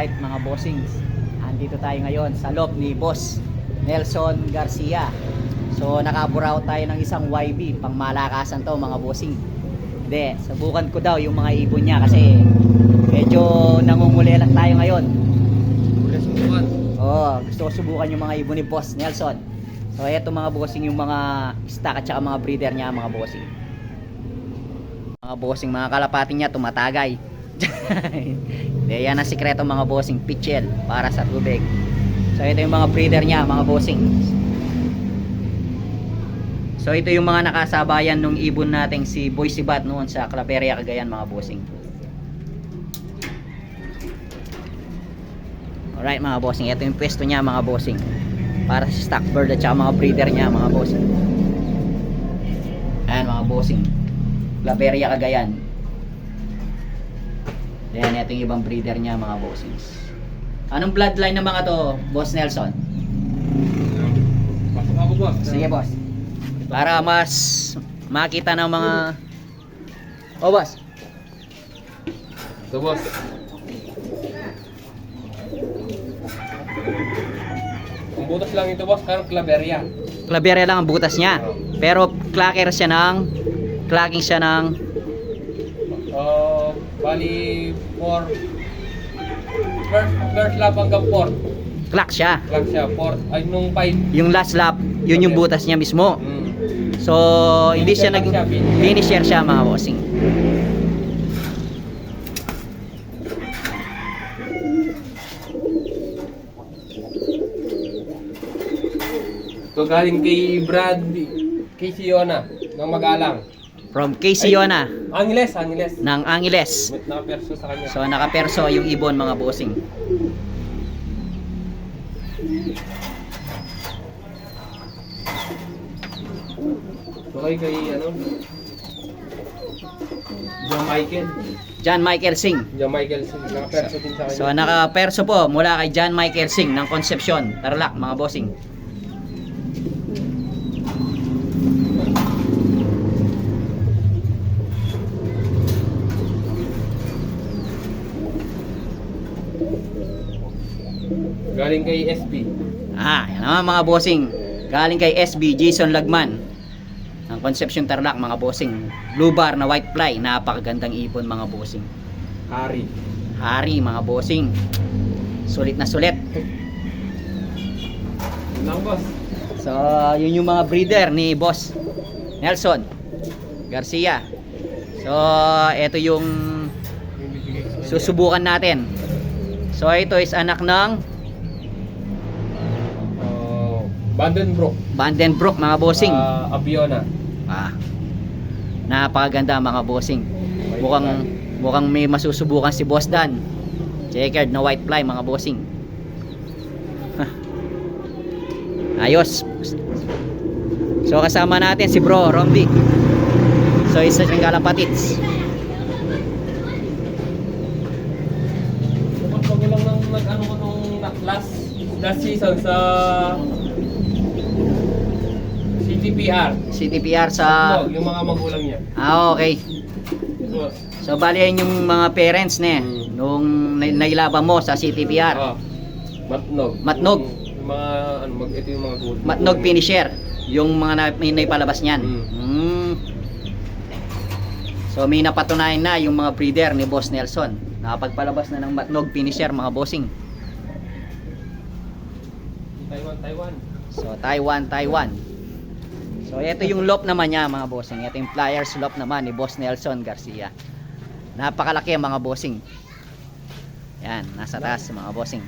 Alright mga bossings, andito tayo ngayon sa loob ni Boss Nelson Garcia. So nakaburaw tayo ng isang YB, pang malakasan to mga bossing. Hindi, subukan ko daw yung mga ibon niya kasi medyo nangunguli lang tayo ngayon. Gusto ko subukan yung mga ibon ni Boss Nelson. So eto mga bossing yung mga stock at saka mga breeder niya mga bossing. Mga bossing, mga kalapati niya tumatagay. Hindi, yan ang sikreto mga bossing, pitchel para sa tubig. So ito yung mga breeder niya mga bossing. So ito yung mga nakasabayan nung ibon nating si Boy Sibat noon sa Claveria, Cagayan mga bossing. Alright mga bossing, ito yung pwesto niya mga bossing para sa stock bird at saka mga breeder niya mga bossing. Ayan mga bossing, Claveria, Cagayan. Then ito yung ibang breeder niya mga bossings. Anong bloodline ng mga to, Boss Nelson? Pasok ako, boss. Sige boss, para mas makita ng mga boss. Ito, boss. Ang butas lang ito, boss, karang Claveria. Claveria lang ang butas niya, pero clacker siya ng clacking siya ng Bali, first lap hanggang 4. clack siya. Lang siya, 4. Ay, nung 5. Yung last lap, yun yung butas niya mismo. So hindi siya nag finisher siya mga bossing. So, galing kay Brad, kay Siona, ng Mag-alang. From KC Yona Angeles. ng Angeles. Nakaperso sa kanya. So nakaperso yung ibon mga bossing. So, kay ano? John Michael Singh. Nakaperso din sa kanya. So nakaperso po mula kay John Michael Singh ng Concepcion, Tarlac mga bossing. Galing kay SB. Yan naman mga bossing. Galing kay SB Jason Lagman ng Concepcion, Tarlac mga bossing. Blue bar na white fly, napakagandang ibon mga bossing. Hari mga bossing. Sulit na sulit. Yun lang, boss. So yun yung mga breeder ni Boss Nelson Garcia. So ito yung susubukan natin. So ito is anak ng Vandenbroek mga bossing. Abiona. Napakaganda mga bossing. Mukhang may masusubukan si Boss Dan. Checkered na white fly mga bossing. Ayos. So kasama natin si Bro Romby. So isa siyang kalapatits. Bago lang nang nag-ano ko nung last season sa CTPR sa yung mga magulang niya. Okay. So bali yan yung mga parents na nung nailaban mo sa CTPR. Matnog. Yung mga ito yung mga gold. Matnog finisher, yung mga naipalabas niyan. So may napatunayan na yung mga breeder ni Boss Nelson. Nakapagpalabas na ng Matnog finisher mga bossing. Taiwan. So Taiwan. So ito yung loop naman niya mga bossing. Ito yung pliers loop naman ni Boss Nelson Garcia. Napakalaki mga bossing. Yan, nasa taas mga bossing.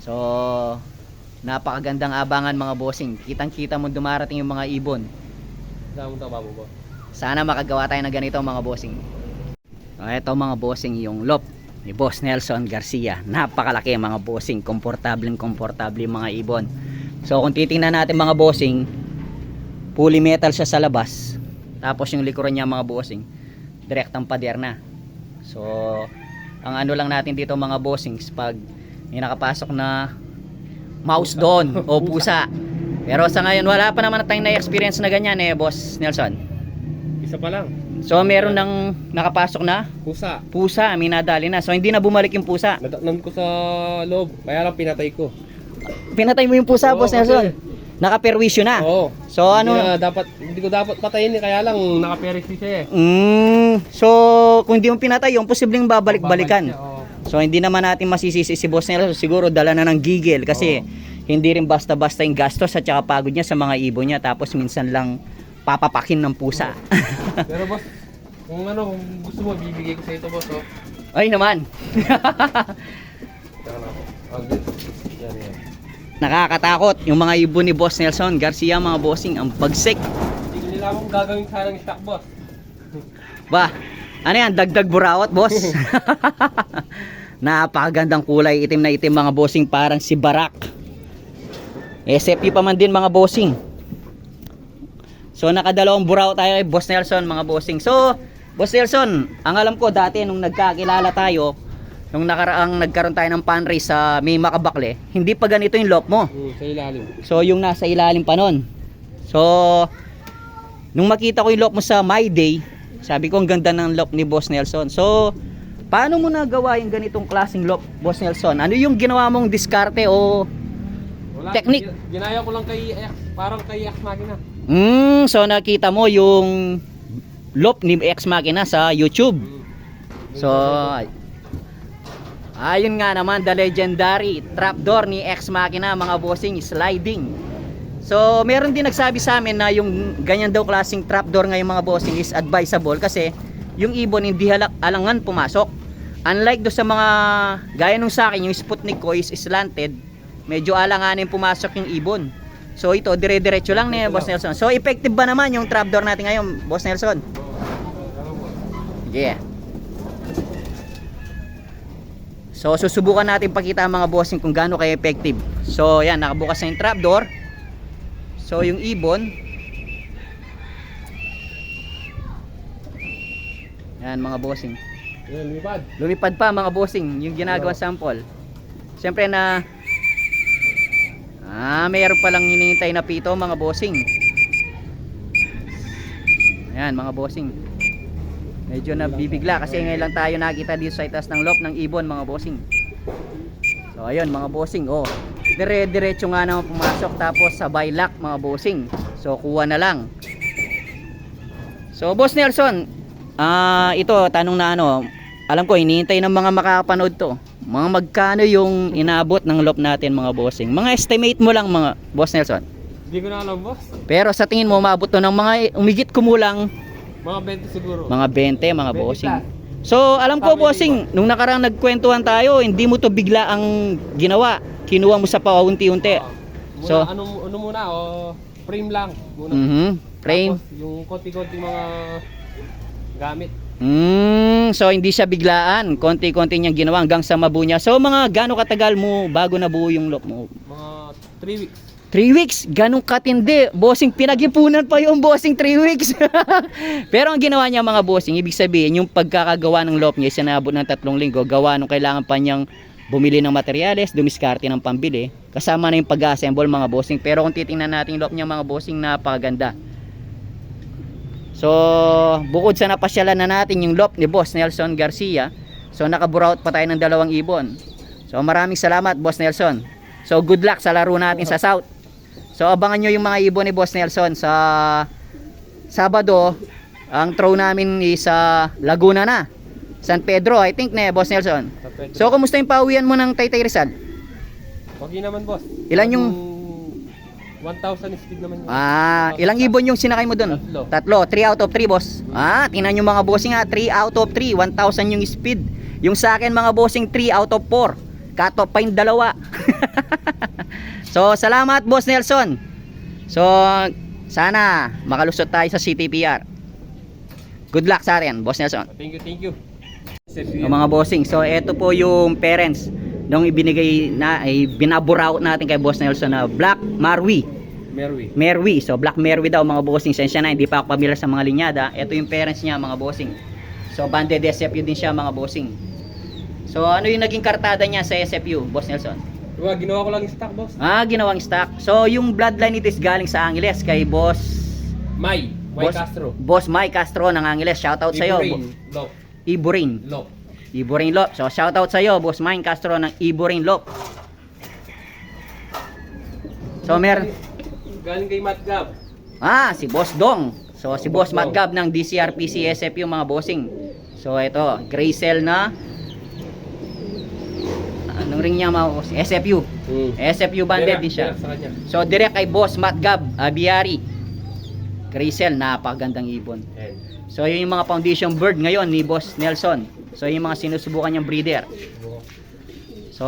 So napakagandang abangan mga bossing. Kitang-kita mo dumarating yung mga ibon. Sana makagawa tayo ng ganito mga bossing. So ito mga bossing yung loop ni Boss Nelson Garcia. Napakalaki mga bossing. Komportable yung mga ibon. So kung titingnan natin mga bossing, fully metal siya sa labas. Tapos yung likuran niya mga bossing, direktang pader na. So ang ano lang natin dito mga bossings, pag may nakapasok na mouse doon o pusa. Pero sa ngayon wala pa naman tayong na-experience na ganyan Boss Nelson. Isa pa lang. So meron ng nakapasok na Pusa. pusa, may nadali na. So hindi na bumalik yung pusa. Nadatnan ko sa loob. Kaya lang pinatay ko. Pinatay mo yung pusa, Oo, Boss Nelson. kasi- Nakaperwisyo na. Oo. So ano? Hindi ko dapat patayin kaya lang nakaperiksi siya eh. So kung hindi mo pinatay, yung posibleng babalik-balikan. Babalik siya, oo. So hindi naman natin masisisi si Boss Nelson. Siguro dala na ng gigil kasi hindi rin basta-basta yung gastos at saka pagod niya sa mga ibon niya. Tapos minsan lang papapakin ng pusa. Pero boss, kung gusto mo, bibigay ko sa ito boss. Oh. Ay naman. Teka na ako. Yan. Nakakatakot yung mga ibon ni Boss Nelson Garcia, mga bossing, ang bagsik. Hindi ko nila akong gagawin sana ng stock boss. Ba, ano yan, dagdag burawat, boss. Napakagandang kulay, itim na itim, mga bossing, parang si Barak. SFP pa man din, mga bossing. So nakadalawang buraw tayo kay Boss Nelson, mga bossing. So Boss Nelson, ang alam ko dati nung nagkakilala tayo, nung nagkaroon tayo ng fundraise sa May Makabakle, hindi pa ganito yung lock mo. Sa ilalim. So yung nasa ilalim pa nun. So nung makita ko yung lock mo sa My Day, sabi ko ang ganda ng lock ni Boss Nelson. So paano mo nagawa yung ganitong klaseng lock, Boss Nelson? Ano yung ginawa mong diskarte o Wala, technique? Ginaya ko lang kay X, parang kay X Machina. So nakita mo yung loop ni X Machina sa YouTube. So ayun nga naman, the legendary trapdoor ni X Machina, mga bossing, sliding. So meron din nagsabi sa amin na yung ganyan daw klaseng trapdoor ngayon, mga bossing, is advisable kasi yung ibon hindi alangan pumasok. Unlike do sa mga gaya nung sa akin, yung Sputnik ko is slanted, medyo alanganin pumasok yung ibon. So ito, dire-diretso lang ni Boss Nelson. So effective ba naman yung trapdoor natin ngayon, Boss Nelson? Yeah. So susubukan natin pakita ang mga bossing kung gaano kaya effective. So yan, nakabukas na yung trapdoor. So yung ibon, yan mga bossing, Yan, lumipad. lumipad pa, mga bossing, yung ginagawa sample. Siyempre na mayroon palang hinihintay na pito, mga bossing. Ayan, mga bossing. Medyo nabibigla kasi ngayon lang tayo nakita dito sa itaas ng loop ng ibon, mga bossing. So ayun, mga bossing, dire-diretso nga naman pumasok, tapos sabay lock, mga bossing. So kuha na lang. So Boss Nelson, ito tanong na alam ko hinihintay ng mga makakapanood to. Mga magkano yung inabot ng loop natin, mga bossing? Mga estimate mo lang, mga Boss Nelson. Hindi ko na alam boss. Pero sa tingin mo maabot to ng mga umigit kumulang Mga 20 siguro. mga 20, mga 20 bossing. plus. So alam ko, Family bossing, nung nakarang nagkwentuhan tayo, hindi mo to bigla ang ginawa. Kinuha mo sa paunti-unti. So, So, ano muna, frame lang muna. Frame. Tapos, yung konti-konti mga gamit. So hindi siya biglaan, konti-konti niyang ginawa hanggang sa mabuo niya. So mga gaano katagal mo bago nabuo yung loop mo? Mga 3 weeks. 3 weeks, ganong katindi. Bossing, pinag-ipunan pa yung bossing 3 weeks. Pero ang ginawa niya, mga bossing, ibig sabihin, yung pagkakagawa ng loop niya, sinabot ng 3 linggo, gawa nung kailangan pa niyang bumili ng materyales, dumiskarte ng pambili, kasama na yung pag-assemble, mga bossing. Pero kung titingnan natin yung loop niya, mga bossing, napakaganda. So bukod sa napasyalan na natin yung loop ni Boss Nelson Garcia, so nakaburaut pa tayo ng 2 ibon. So maraming salamat, Boss Nelson. So good luck sa laro natin sa South. So abangan nyo yung mga ibon ni Boss Nelson sa Sabado. Ang throw namin is sa Laguna na, San Pedro, I think, Boss Nelson. So kumusta yung pauwian mo ng Taytay Rizal? Okay naman boss. Ilan yung 1,000 speed naman yun. Ilang ibon yung sinakay mo dun? 3. 3 out of 3, boss. Tingnan nyo, mga bossing, 3 out of 3, 1,000 yung speed. Yung sa akin, mga bossing, 3 out of 4. Cut off pa yung 2. So salamat, Boss Nelson. So sana makalusot tayo sa CTPR. Good luck sa atin, Boss Nelson. Thank you. Mga bossing, so eto po yung parents nung ibinigay na, binaburaw natin kay Boss Nelson na Black Marwi. Merwi. So Black Merwi daw, mga bossing. Sensya na, hindi pa ako pamilyar sa mga linyada. Ito yung parents niya, mga bossing. So banded SFU din siya, mga bossing. So ano yung naging kartada niya sa SFU, Boss Nelson? Diba, ginawa ko lang yung stock boss. Ginawang stock. So yung bloodline nito is galing sa Angeles kay Boss May Mike Castro. Boss Mike Castro ng Angeles. Shoutout sa iyo. Iburin. Lop. Iburin. Lop. Iburin Lop. So shoutout sa iyo, Boss Mike Castro ng Iburin Lop. So Galing kay Matt Gab. si Boss Dong. So si Boss Matt Gab ng DCRPC SFU mga bossing. So ito, Graysel na anong ring niya mga boss? SFU. SFU banded din siya. Direct sa kanya. So direct kay Boss Matt Gab, Abiari. Graysel, napakagandang ibon. Ayan. So yun yung mga foundation bird ngayon ni Boss Nelson. So yung mga sinusubukan niyang breeder. So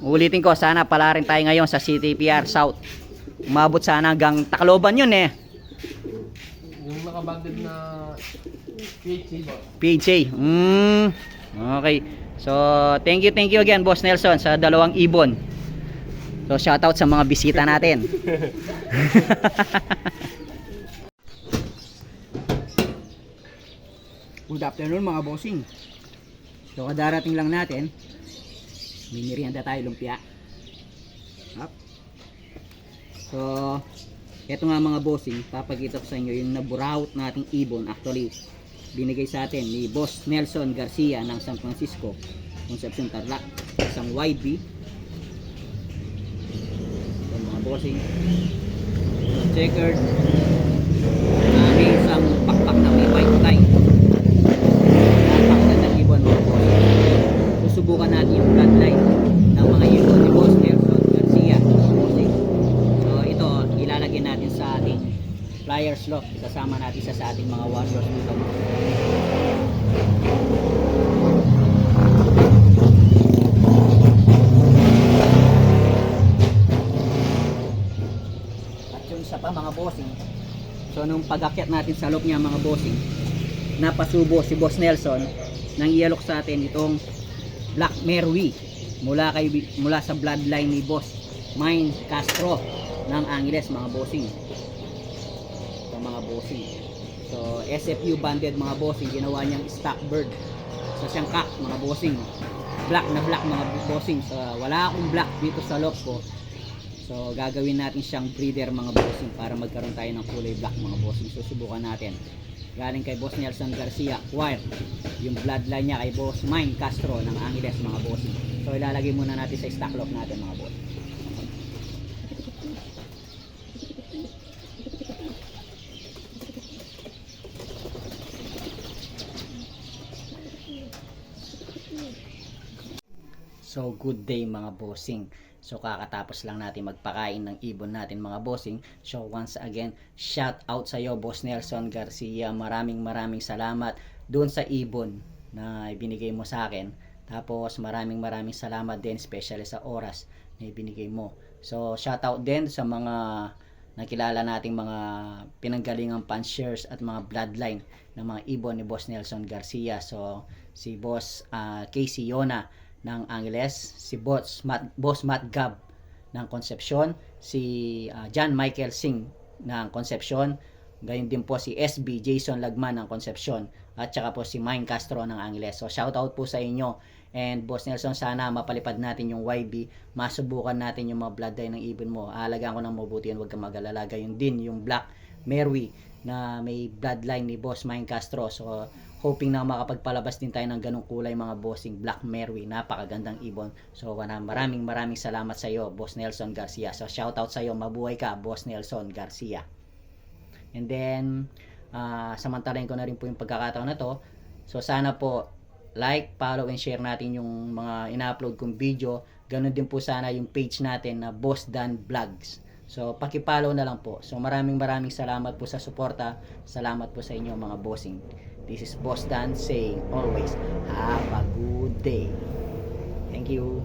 ulitin ko, sana pala rin tayo ngayon sa CTPR South. Umabot sana hanggang Tacloban yun eh. Yung nakabanded na PHC ba? PHA. Okay. So thank you again Boss Nelson sa dalawang ibon. So shoutout sa mga bisita natin. Good afternoon mga bossing. So kadarating lang natin. Minirianda tayo lumpia. Up. So eto nga mga bossing, papakita ko sa inyo yung naburawot nating ibon. Actually binigay sa atin ni Boss Nelson Garcia ng San Francisco, Concepcion Tarlac, isang YB. So mga bossing, checkered, may isang pakpak na may white line. Napakagandang ibon mga bossing. Susubukan natin yung bloodline ng mga ibon ni Boss Nelson Garcia mga bossing. So ito ilalagay natin sa ating flyers lock, isasama natin sa ating mga warriors dito. At yung isa pa mga bossing, so nung pag-akyat natin sa lock niya mga bossing, napasubo si Boss Nelson nang ialok sa atin itong Black Merwi mula sa bloodline ni Boss Mike Castro ng Angeles mga bossing. Mga bossing. So SFU banded mga bossing, ginawa niyang stock bird. So siyang cock mga bossing. Black na black mga bossing. So wala akong black dito sa lock ko. So gagawin natin siyang breeder mga bossing para magkaroon tayo ng kulay black mga bossing. So subukan natin. Galing kay Boss Nelson Garcia, acquired yung bloodline niya kay Boss Mike Castro ng Angeles mga bossing. So ilalagay muna natin sa stock lock natin mga bossing. So good day mga bossing. So kakatapos lang natin magpakain ng ibon natin mga bossing. So once again, shout out sa iyo Boss Nelson Garcia. Maraming salamat doon sa ibon na ibinigay mo sa akin. Tapos maraming salamat din especially sa oras na ibinigay mo. So shout out din sa mga nakilala nating mga pinanggalingang fanshares at mga bloodline ng mga ibon ni Boss Nelson Garcia. So si Boss Casey Yona ng Angeles, si Boss Matt Gab ng Concepcion, si John Michael Singh ng Concepcion, gayon din po si SB Jason Lagman ng Concepcion, at saka po si Mike Castro ng Angeles. So shout out po sa inyo. And Boss Nelson, sana mapalipad natin yung YB, masubukan natin yung mga bloodline ng ibon mo. Aalagaan ko ng mabuti yan, huwag kang mag-alala. Gayon din yung Black Merwi na may bloodline ni Boss Mike Castro. So hoping na makapagpalabas din tayo ng ganong kulay mga bossing. Black Merwi, napakagandang ibon. So maraming salamat sa iyo Boss Nelson Garcia. So shoutout sa iyo, mabuhay ka Boss Nelson Garcia. And then samantalahin ko na rin po yung pagkakataon na to. So sana po like, follow and share natin yung mga ina-upload kong video. Ganun din po sana yung page natin na Boss Dan Vlogs. So paki-follow na lang po. So maraming salamat po sa suporta. Salamat po sa inyo mga bossing. This is Boss Dan saying always have a good day. Thank you.